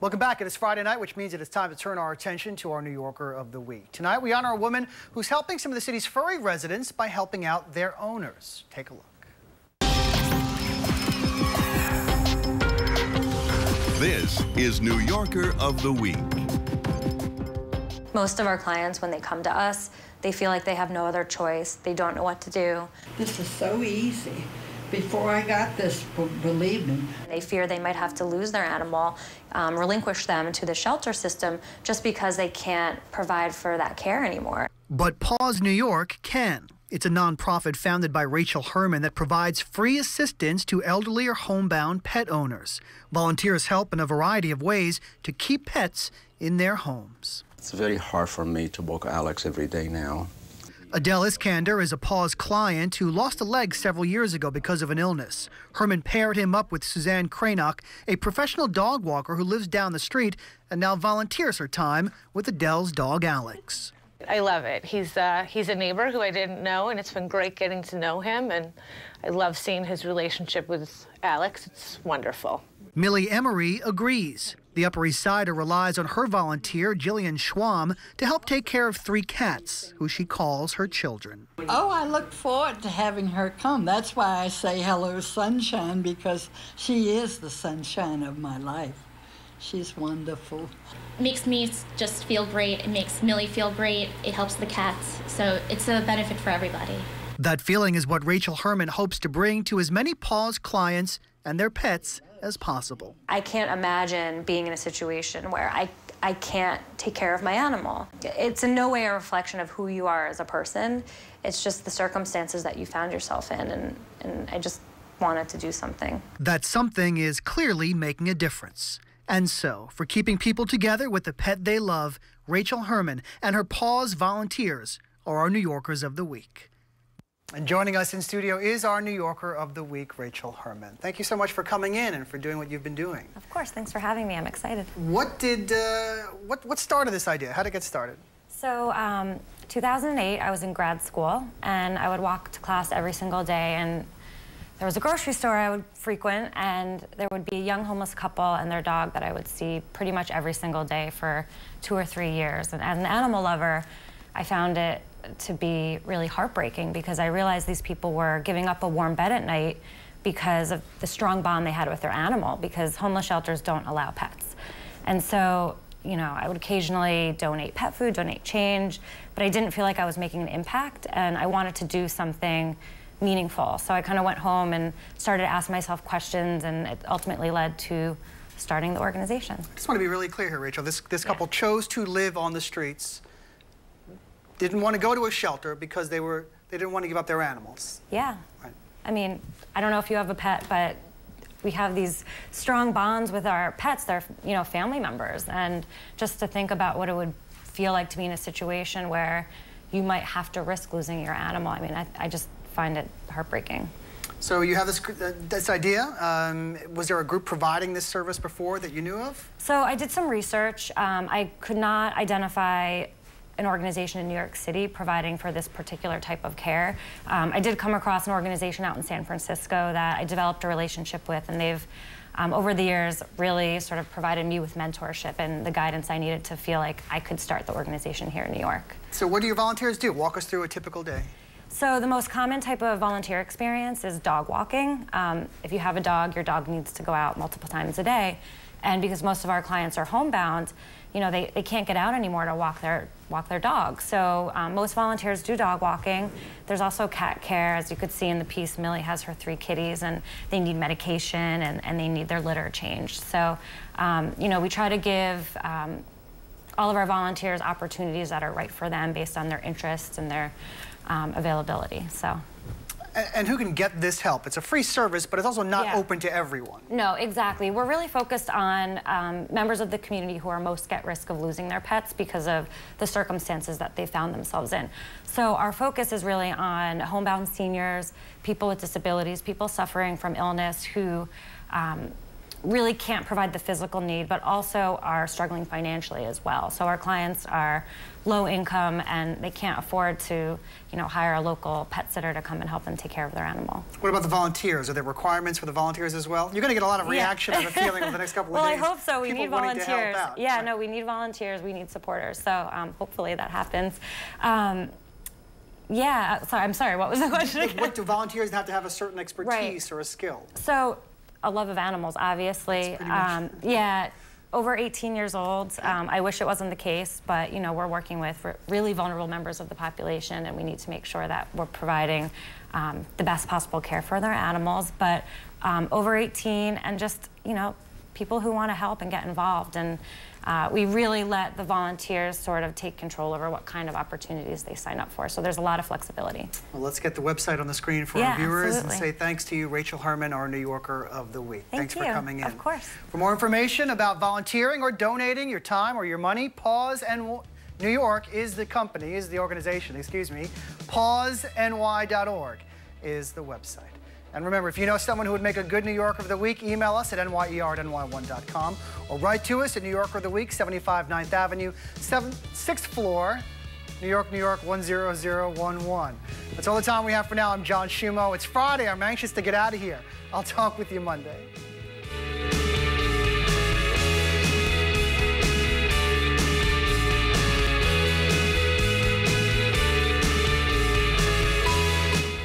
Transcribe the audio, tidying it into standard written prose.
Welcome back. It is Friday night, which means it is time to turn our attention to our New Yorker of the Week. Tonight, we honor a woman who's helping some of the city's furry residents by helping out their owners. Take a look. This is New Yorker of the Week. Most of our clients, when they come to us, they feel like they have no other choice. They don't know what to do. This is so easy. Before I got this, believe me. They fear they might have to lose their animal, relinquish them to the shelter system just because they can't provide for that care anymore. But PAWS New York can. It's a nonprofit founded by Rachel Herman that provides free assistance to elderly or homebound pet owners. Volunteers help in a variety of ways to keep pets in their homes. It's very hard for me to walk Alex every day now. Adele Iskander is a PAWS client who lost a leg several years ago because of an illness. Herman paired him up with Suzanne Cranock, a professional dog walker who lives down the street and now volunteers her time with Adele's dog Alex. I love it. He's a neighbor who I didn't know, and it's been great getting to know him, and I love seeing his relationship with Alex. It's wonderful. Millie Emery agrees. The Upper East Sider relies on her volunteer, Jillian Schwam, to help take care of 3 cats, who she calls her children. Oh, I look forward to having her come. That's why I say hello, sunshine, because she is the sunshine of my life. She's wonderful. It makes me just feel great. It makes Millie feel great. It helps the cats. So it's a benefit for everybody. That feeling is what Rachel Herman hopes to bring to as many PAWS clients and their pets as possible. I can't imagine being in a situation where I can't take care of my animal. It's in no way a reflection of who you are as a person. It's just the circumstances that you found yourself in, and I just wanted to do something. That something is clearly making a difference. And so, for keeping people together with the pet they love, Rachel Herman and her PAWS volunteers are our New Yorkers of the Week. And joining us in studio is our New Yorker of the Week, Rachel Herman. Thank you so much for coming in and for doing what you've been doing. Of course, thanks for having me. I'm excited. What started this idea? How did it get started? So, 2008, I was in grad school, and I would walk to class every single day, and there was a grocery store I would frequent, and there would be a young homeless couple and their dog that I would see pretty much every single day for 2 or 3 years. And as an animal lover, I found it to be really heartbreaking because I realized these people were giving up a warm bed at night because of the strong bond they had with their animal, because homeless shelters don't allow pets. And so, you know, I would occasionally donate pet food, donate change, but I didn't feel like I was making an impact, and I wanted to do something meaningful. So I kind of went home and started to ask myself questions, and it ultimately led to starting the organization. I just want to be really clear here, Rachel. This couple chose to live on the streets, didn't want to go to a shelter because they didn't want to give up their animals. Yeah. Right. I mean, I don't know if you have a pet, but we have these strong bonds with our pets. They're, you know, family members. And just to think about what it would feel like to be in a situation where you might have to risk losing your animal, I mean, I just find it heartbreaking. So you have this idea. Was there a group providing this service before that you knew of? So I did some research. I could not identify an organization in New York City providing for this particular type of care. I did come across an organization out in San Francisco that I developed a relationship with, and they've, over the years, really sort of provided me with mentorship and the guidance I needed to feel like I could start the organization here in New York. So what do your volunteers do? Walk us through a typical day. So the most common type of volunteer experience is dog walking. If you have a dog, your dog needs to go out multiple times a day. And because most of our clients are homebound, you know, they can't get out anymore to walk their dog. So most volunteers do dog walking. There's also cat care. As you could see in the piece, Millie has her 3 kitties, and they need medication, and they need their litter changed. So, you know, we try to give all of our volunteers opportunities that are right for them based on their interests and their availability. So. And who can get this help? It's a free service, but it's also not open to everyone. No, exactly. We're really focused on members of the community who are most at risk of losing their pets because of the circumstances that they found themselves in. So our focus is really on homebound seniors, people with disabilities, people suffering from illness who really can't provide the physical need, but also are struggling financially as well. So our clients are low income and they can't afford to, hire a local pet sitter to come and help them take care of their animal. What about the volunteers? Are there requirements for the volunteers as well? You're going to get a lot of reaction, I have a feeling, over the next couple of days. Well, I hope so. We need volunteers. Yeah, no, we need volunteers. We need supporters. So hopefully that happens. Yeah, I'm sorry, what was the question again? What do volunteers have to have a certain expertise or a skill? So, a love of animals, obviously. Yeah, over 18 years old. I wish it wasn't the case, but we're working with really vulnerable members of the population, and we need to make sure that we're providing the best possible care for their animals. But over 18, and just people who want to help and get involved, and we really let the volunteers sort of take control over what kind of opportunities they sign up for. So there's a lot of flexibility. Well, let's get the website on the screen for our viewers and say thanks to you, Rachel Herman, our New Yorker of the Week. Thanks for coming in. Of course. For more information about volunteering or donating your time or your money, PAWS New York is the company, is the organization, excuse me. PAWSNY.org is the website. And remember, if you know someone who would make a good New Yorker of the Week, email us at nyer@ny1.com or write to us at New Yorker of the Week, 75 9th Avenue, 6th floor, New York, 10011. That's all the time we have for now. I'm John Schumo. It's Friday. I'm anxious to get out of here. I'll talk with you Monday.